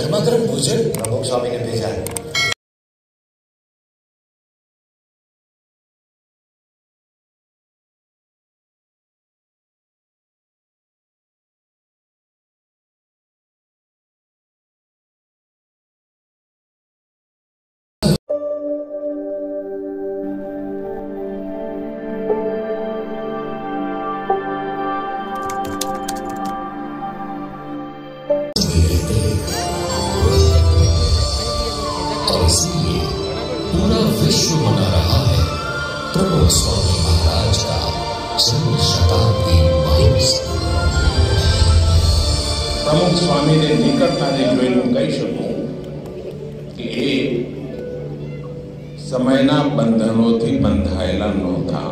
गर्मा गर्म भोजन प्रमुख स्वामी ने भेजा है। इसलिए पूरा विश्व मना रहा है प्रमुख स्वामी महाराज का जन्म शताब्दी महोत्सव। प्रमुख स्वामी ने નિકટતાથી જોઈને કહી શકું કે એ સમયના બંધનોથી બંધાયેલા નહોતા.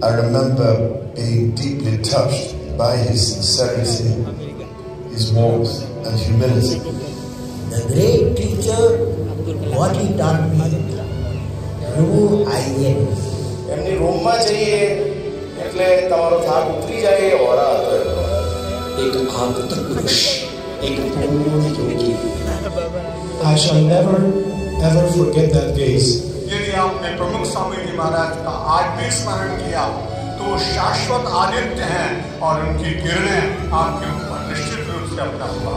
I remember being deeply touched by his sincerity, his warmth and humility. The great teacher, what he taught me, remove INs. એમની રૂમમાં જઈએ એટલે તમારો થાક ઉતરી જાય એ ઓરા હતો એમનો. एक आगत पुरुष, एक पूर्ण योगी. I shall never ever forget that gaze. यदि आपने प्रमुख स्वामी जी महाराज का आज भी स्मरण किया तो वो शाश्वत आदित्य हैं और उनकी किरणें आपके ऊपर निश्चित रूप से अपना हुआ.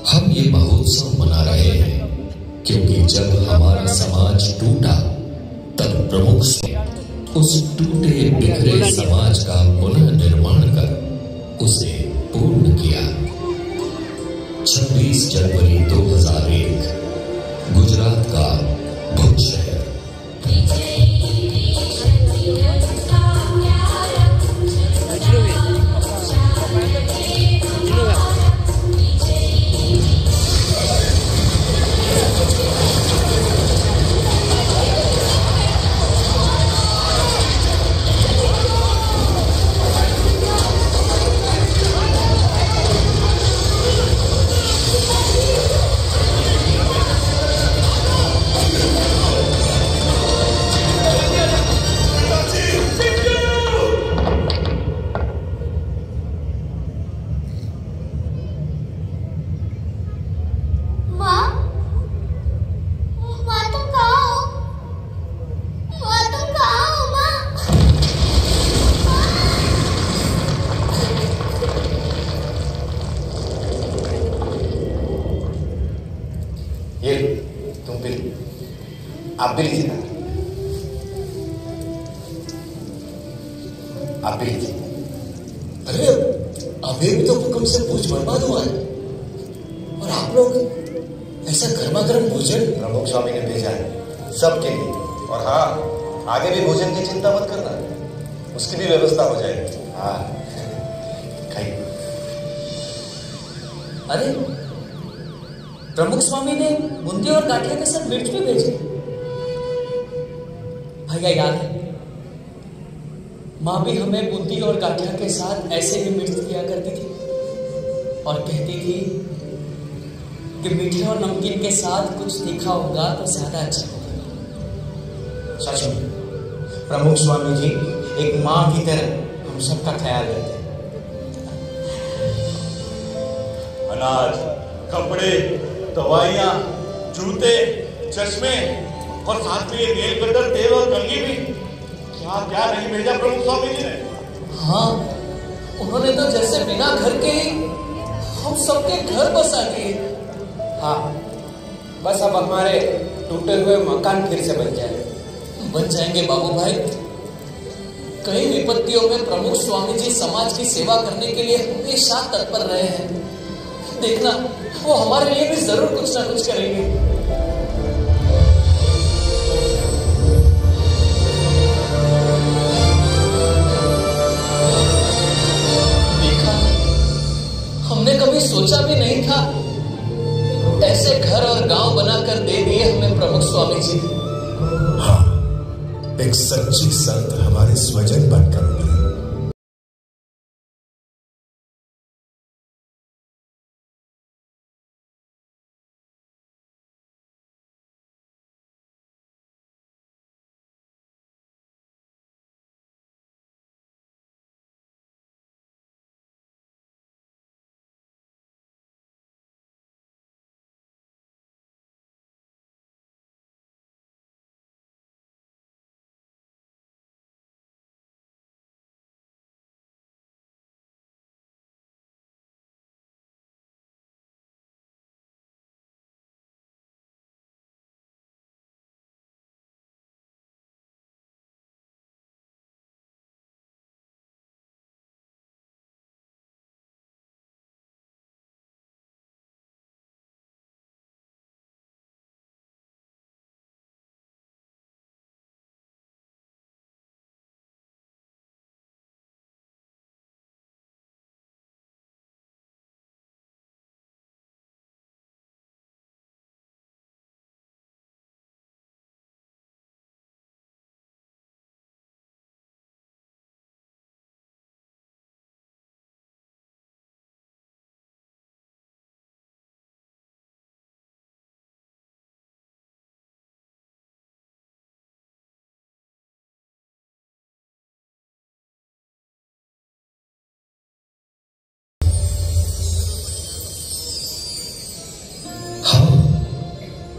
हम ये महोत्सव मना रहे हैं क्योंकि जब हमारा समाज टूटा तब प्रमुख उस टूटे बिखरे समाज का पुनः निर्माण कर उसे पूर्ण किया. 26 जनवरी 2001 गुजरात का भुज शहर. ये तुम भी आप भी लीजिए ना, आप भी लीजिए. अरे अभी भी तो भूकंप से भुज बर्बाद हुआ है और आप लोग ऐसा गर्मा गर्म भोजन. प्रमुख स्वामी ने भेजा है सबके लिए. और हाँ, आगे भी भोजन की चिंता मत करना, उसकी भी व्यवस्था हो जाएगी. हाँ खाइए. अरे प्रमुख स्वामी ने बूंदी और गाठिया के साथ मिर्च भी भेजे। भैया याद है, माँ भी हमें बूंदी और गाठिया के साथ ऐसे ही मिर्च दिया करती थी और कहती थी कि मीठे और नमकीन के साथ कुछ तीखा होगा तो ज्यादा अच्छा होगा। सच में प्रमुख स्वामी जी एक माँ की तरह हम सबका ख्याल रखते हैं। अनाज, कपड़े, दवाइयाँ, जूते, चश्मे और साथ में ये नेल कटर, तेल और कंघी भी। क्या क्या नहीं भेजा प्रमुख स्वामी जी ने। हाँ, उन्होंने तो जैसे बिना घर के हम सबके घर बसा दिए। हाँ, बस अब हमारे टूटे हुए मकान फिर से बन जाएंगे बाबू भाई। कई विपत्तियों में प्रमुख स्वामी जी समाज की सेवा करने के लिए हमेशा तत्पर रहे हैं। देखना, वो हमारे लिए भी जरूर कुछ ना कुछ करेंगे। देखा, हमने कभी सोचा भी नहीं था ऐसे घर और गांव बनाकर दे दिए हमें प्रमुख स्वामी जी। हाँ, एक सच्ची संत हमारे स्वजन बनकर उभरे।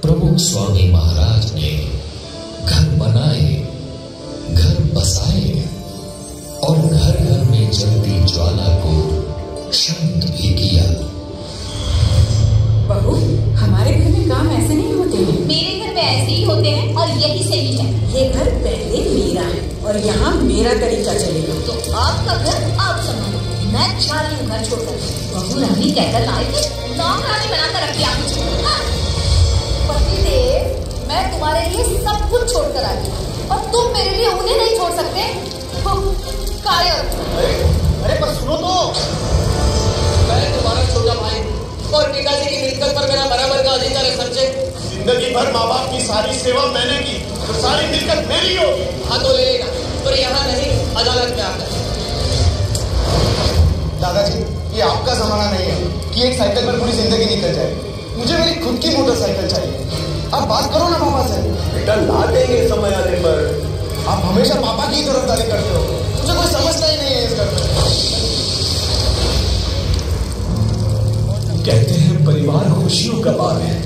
प्रमुख स्वामी महाराज ने घर बनाए, घर बसाए और घर घर में जलती ज्वाला को शांत भी किया। बहू, हमारे घर में काम ऐसे नहीं होते हैं। मेरे घर में ऐसे ही होते हैं और यही सही है। ये घर पहले मेरा है और यहाँ मेरा तरीका चलेगा। तो आपका घर आप संभालो, मैं जा रही हूँ घर छोड़कर। बहू रानी कहकर आए थे, नौकरानी बनाकर रखी आप मुझे। पतिदेव, मैं तुम्हारे लिए सब कुछ छोड़कर आई और तुम मेरे लिए उन्हें नहीं छोड़ सकते। कायर। अरे पर सुनो तो, मैं तुम्हारा छोटा भाई और पिताजी की मिलकत पर मेरा बराबर का अधिकार है समझे। जिंदगी भर माँ बाप की सारी सेवा मैंने की तो सारी मिलकत मेरी होगी। हाँ तो ले लेना, पर यहाँ नहीं, अदालत में आकर। दादाजी, ये आपका जमाना नहीं है कि एक साइकिल पर पूरी जिंदगी निकल जाए। मुझे मेरी खुद की मोटरसाइकिल चाहिए। आप बात करो ना पापा से। बेटा ला देंगे समय आने पर। आप हमेशा पापा की तरफदारी करते हो, मुझे कोई समझता ही नहीं है इस घर में। कहते हैं परिवार खुशियों का बाग है,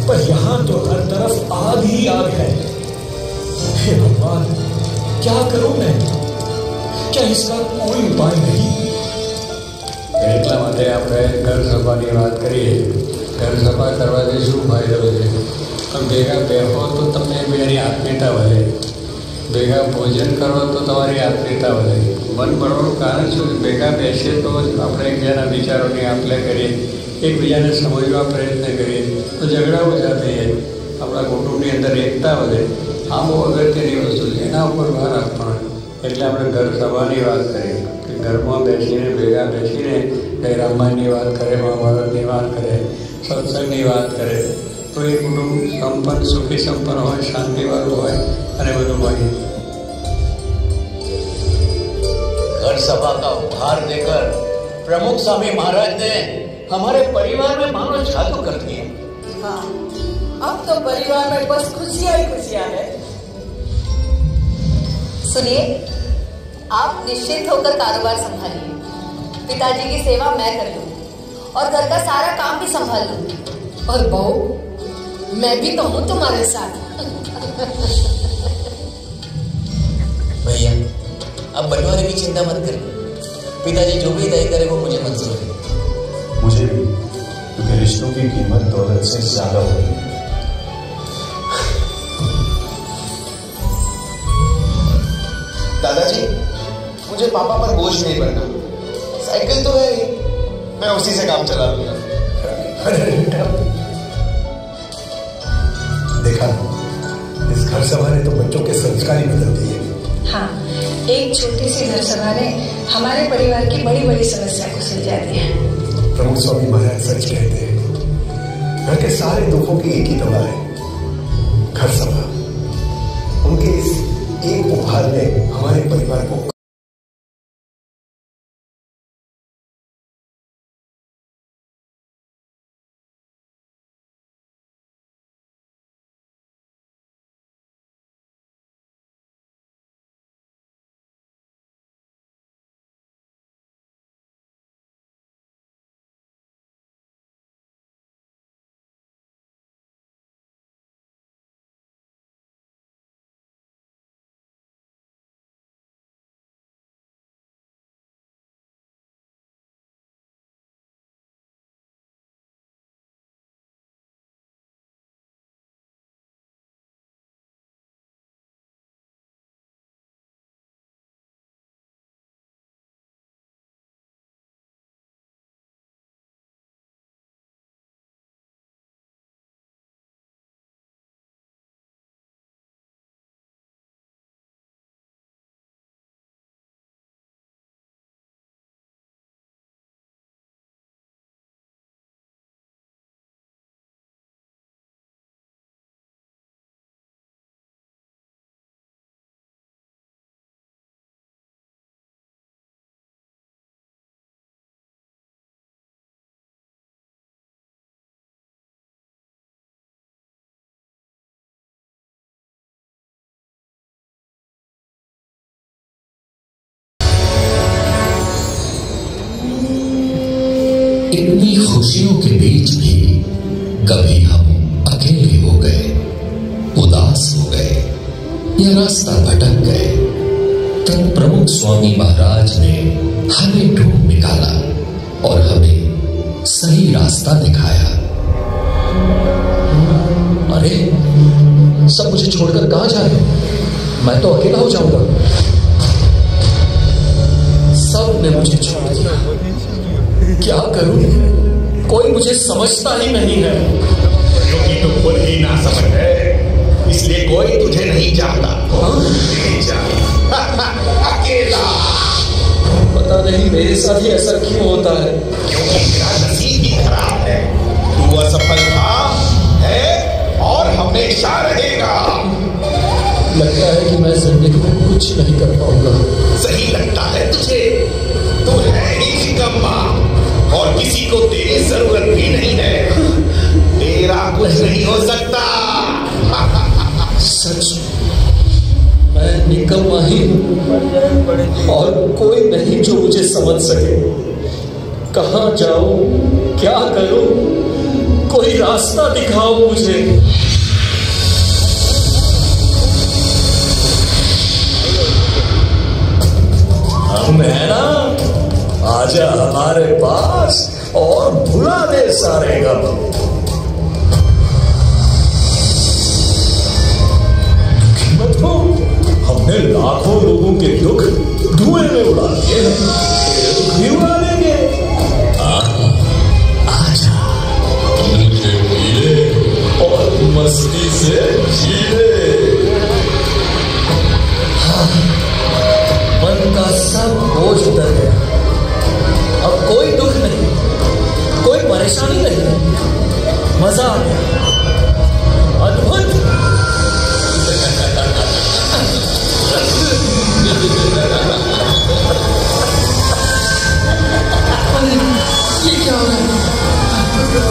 पर यहाँ तो हर तरफ आग ही आग है। हे भगवान, क्या करूं मैं? क्या इसका कोई उपाय नहीं? એટલા માટે આપણે ઘર સભાની વાત કરીએ. ઘર સભા કરવાથી શું ફાયદો છે? પણ ભેગા બેહો તો તમને બેની આત્મીયતા વધે, ભેગા ભોજન કરો તો તમારી આત્મીયતા વધે. મન ભરવાનું કારણ શું? ભેગા બેસીએ તો આપણે એકબીજાના વિચારોની આપ-લે કરીએ, એકબીજાને સમજવા પ્રયત્ન કરીએ તો ઝઘડા ઓછા થઈ જાય, આપણા કુટુંબની અંદર એકતા વધે. આ બહુ અગત્યની વસ્તુ છે, એના ઉપર ભાર આપવાનો. એટલે આપણે ઘર સભાની વાત કરીએ કે ઘરમાં બેસીને ભેગા બેસીને કંઈ રામાયણની વાત કરે, મહાભારતની વાત કરે, સત્સંગની વાત કરે તો એ કુટુંબ સંપન્ન, સુખી સંપન્ન હોય, શાંતિવાળું હોય અને બધું હોય. घर सभा का उपहार देकर प्रमुख स्वामी महाराज ने हमारे परिवार में मानो जादू कर दिया. हाँ, अब तो परिवार में बस खुशियां ही खुशियां है. सुनिए, आप निश्चिंत होकर कारोबार संभालिए. पिताजी की सेवा मैं कर लूंगी और घर का सारा काम भी संभाल लूंगी. और बहू, मैं भी तो हूँ तुम्हारे साथ. भैया, अब बंटवारे की चिंता मत करो. पिताजी जो भी तय करे वो मुझे मंजूर है. मुझे भी, क्योंकि रिश्तों की कीमत दौलत से ज्यादा होती है. दादाजी, मुझे पापा पर बोझ नहीं बनना. साइकिल तो है ही, मैं उसी से काम चला लूंगा. देखा, इस घर सभा ने तो बच्चों के संस्कार ही बदल दिए. हाँ, एक छोटी सी घर सभा ने हमारे परिवार की बड़ी बड़ी समस्या को सुलझा दिया. प्रमुख स्वामी महाराज सच कहते हैं, घर के सारे दुखों की एक ही दवा है, घर सभा. उनके इस एक उपहार ने हमारे परिवार को इतनी खुशियों के बीच भी कभी हम अकेले हो गए, उदास हो गए या रास्ता भटक गए, तब प्रमुख स्वामी महाराज ने हमें ढूंढ निकाला और हमें सही रास्ता दिखाया. अरे, सब मुझे छोड़कर कहां जा रहे हो? मैं तो अकेला हो जाऊंगा. सब ने मुझे छोड़ दिया. क्या करूं? कोई मुझे समझता ही नहीं है. क्योंकि तू खुद ही ना समझ है, इसलिए कोई तुझे नहीं चाहता. अकेला. पता नहीं मेरे साथ ही ऐसा क्यों होता है. क्योंकि तेरा नसीब ही खराब है. तू असफल था, है और हमेशा रहेगा. लगता है कि मैं जिंदगी में कुछ नहीं कर पाऊंगा. सही लगता है तुझे. तू है ही निकम्मा और किसी को तेरी जरूरत भी नहीं है. तेरा कुछ नहीं हो सकता. सच, मैं निकम्मा ही हूं और कोई नहीं जो मुझे समझ सके. कहां जाऊं, क्या करूं? कोई रास्ता दिखाओ मुझे. हम है ना, आजा हमारे पास और भुला दे सारे गम. दुखी मत हो, हमने लाखों लोगों के दुख धुएं में उड़ा दिए हैं. तेरे दुख भी उड़ा देंगे. आजा, मुझे मिले और मस्ती से जीले. मन का सब बोझ उतर गया. परेशानी नहीं, मजा आ गया, अद्भुत। ये क्या हो रहा है?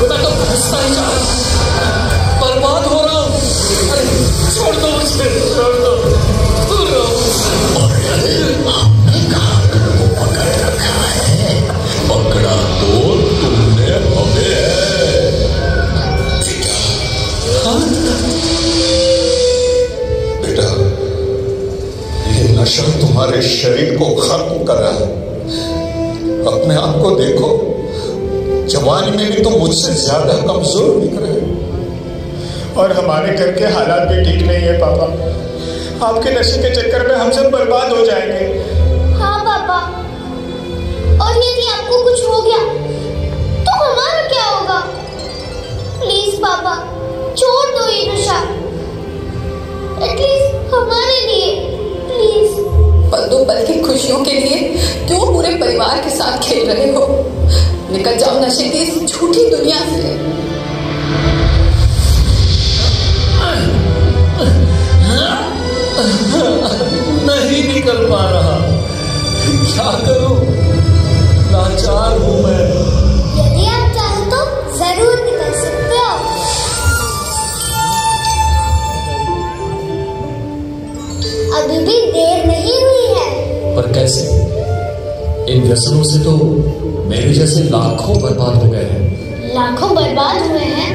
मैं तो फंसता ही जा रहा हूं, बर्बाद हो रहा हूं। अरे छोड़ दो मुझे, छोड़ दो, दूर रहो। हमने कहा को पकड़ रखा है, पकड़ा तो तुमने हमें है। बेटा, ये नशा तुम्हारे शरीर को खत्म कर रहा है। अपने आप को देखो, जवानी में भी तो मुझसे ज्यादा कमजोर दिख रहे हैं। और हमारे घर के हालात भी ठीक नहीं है पापा। आपके नशे के चक्कर में हम सब बर्बाद हो जाएंगे। हाँ पापा, और यदि आपको कुछ हो गया तो हमारा क्या होगा? प्लीज पापा, छोड़ दो ये नशा, एटलीस्ट हमारे लिए, प्लीज। पल दो पल की खुशियों के लिए क्यों पूरे परिवार के साथ खेल रहे हो? निकल जाओ नशे की इस झूठी दुनिया से। नहीं निकल पा रहा, क्या करूं? लाचार हूं मैं। यदि आप चाहो तो जरूर निकल सकते हो। अभी भी देर नहीं हुई है। पर कैसे? इन व्यसनों से तो मेरे जैसे लाखों बर्बाद हो गए हैं। लाखों बर्बाद हुए हैं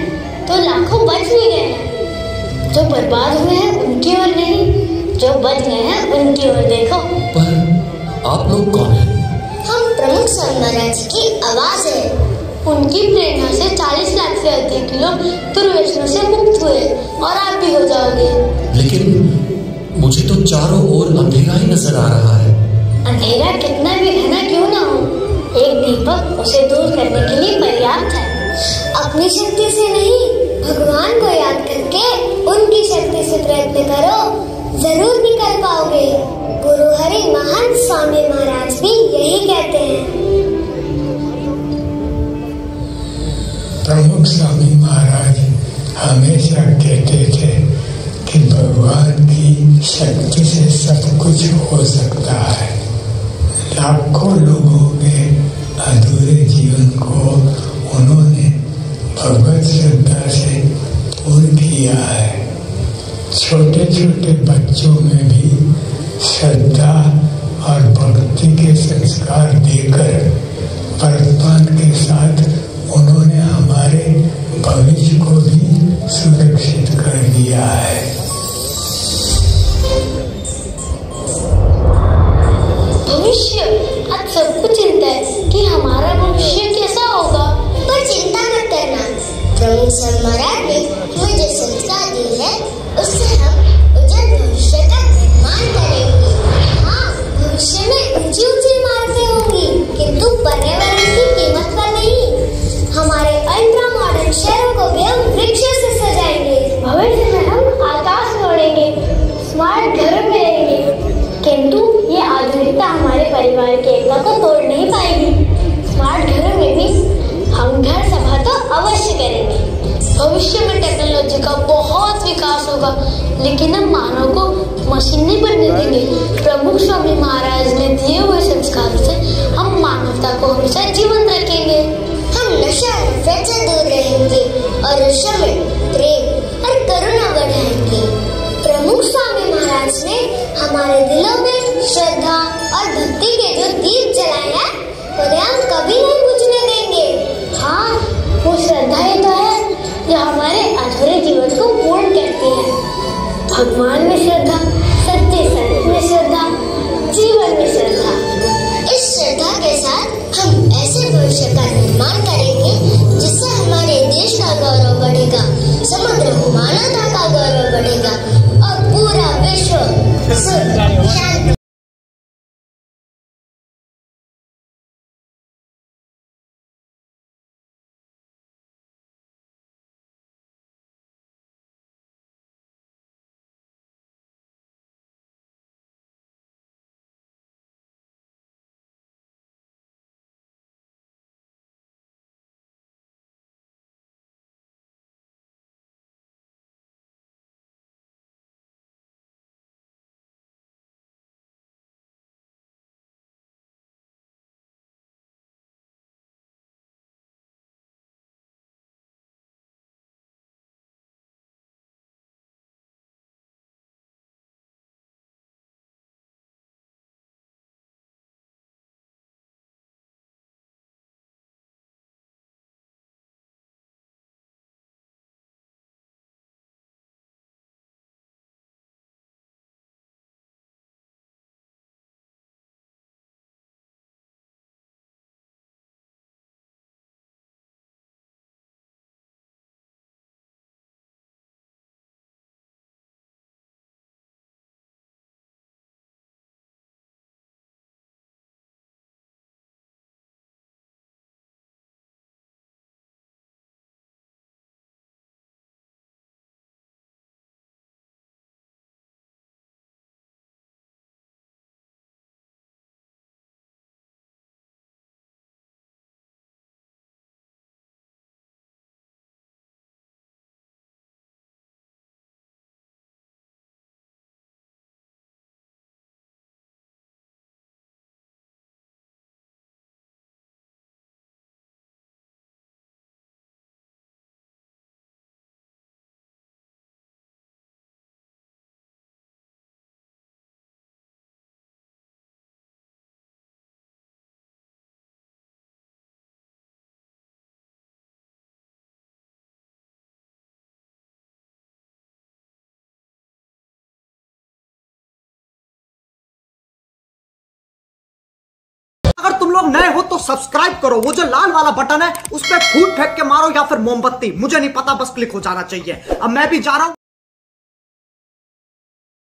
तो लाखों बच भी गए हैं। जो बर्बाद हुए हैं उनकी ओर नहीं, जो बच गए हैं उनकी ओर देखो। पर आप लोग कौन हैं? हम प्रमुख स्वामी महाराज की आवाज है। उनकी प्रेरणा से 40 लाख से अधिक लोग दुर्व्यसनों से मुक्त हुए और आप भी हो जाओगे। लेकिन मुझे तो चारों ओर अंधेरा ही नजर आ रहा है। अंधेरा कितना भी घना क्यों ना हो, एक दीपक उसे दूर करने के लिए पर्याप्त है। अपनी शक्ति से नहीं, भगवान को याद करके उनकी शक्ति से प्रयत्न करो, जरूर निकल पाओगे। गुरु हरि महान स्वामी महाराज भी यही कहते हैं। प्रमुख स्वामी महाराज हमेशा कहते थे कि भगवान की शक्ति से सब कुछ हो सकता है। लाखों लोगों के अधूरे जीवन को उन्होंने भगवत श्रद्धा से पूर्ण किया है। छोटे छोटे बच्चों में भी श्रद्धा और भक्ति के संस्कार देकर वर्तमान के साथ उन्होंने हमारे भविष्य को भी सुरक्षित कर दिया है। भविष्य, आज सबको चिंता है कि हमारा भविष्य कैसा होगा, पर चिंता मत करना। प्रमुख स्वामी महाराज ने हमें जो संस्कार दी है उससे हम उज्जवल भविष्य का निर्माण करेंगे। हाँ, भविष्य में ऊंची ऊंची इमारतें होंगी, किंतु पर्यावरण की कीमत पर नहीं। हमारे अल्ट्रा मॉडर्न शहरों को भी हम वृक्षों से सजाएंगे। भविष्य में हम आकाश में उड़ेंगे, स्मार्ट घरों में रहेंगे, किंतु ये आधुनिकता हमारे परिवार के एकता को तोड़ नहीं पाएगी। स्मार्ट घरों में भी हम घर सभा तो अवश्य करेंगे। भविष्य में टेक्नोलॉजी का बहुत विकास होगा, लेकिन हम मानव को मशीन नहीं बनने देंगे। प्रमुख स्वामी महाराज ने दिए हुए संस्कारों से हम मानवता को हमेशा जीवंत रखेंगे। हम नशा नफरत से दूर रहेंगे और विश्व में प्रेम और करुणा बढ़ाएंगे। प्रमुख स्वामी महाराज ने हमारे दिलों में श्रद्धा और भक्ति के जो दीप जलाए हैं उन्हें हम कभी नहीं बुझने देंगे। हाँ, वो श्रद्धा ही तो है जो हमारे अधूरे जीवन को पूर्ण करती है। भगवान में श्रद्धा, सच्चे संत में श्रद्धा, जीवन में श्रद्धा। इस श्रद्धा के साथ हम ऐसे भविष्य का निर्माण करेंगे जिससे हमारे देश का गौरव बढ़ेगा, समग्र मानवता का गौरव बढ़ेगा और पूरा विश्व सुख शांति अगर तुम लोग नए हो तो सब्सक्राइब करो, वो जो लाल वाला बटन है उस पर फूट फेंक के मारो या फिर मोमबत्ती, मुझे नहीं पता, बस क्लिक हो जाना चाहिए। अब मैं भी जा रहा हूं।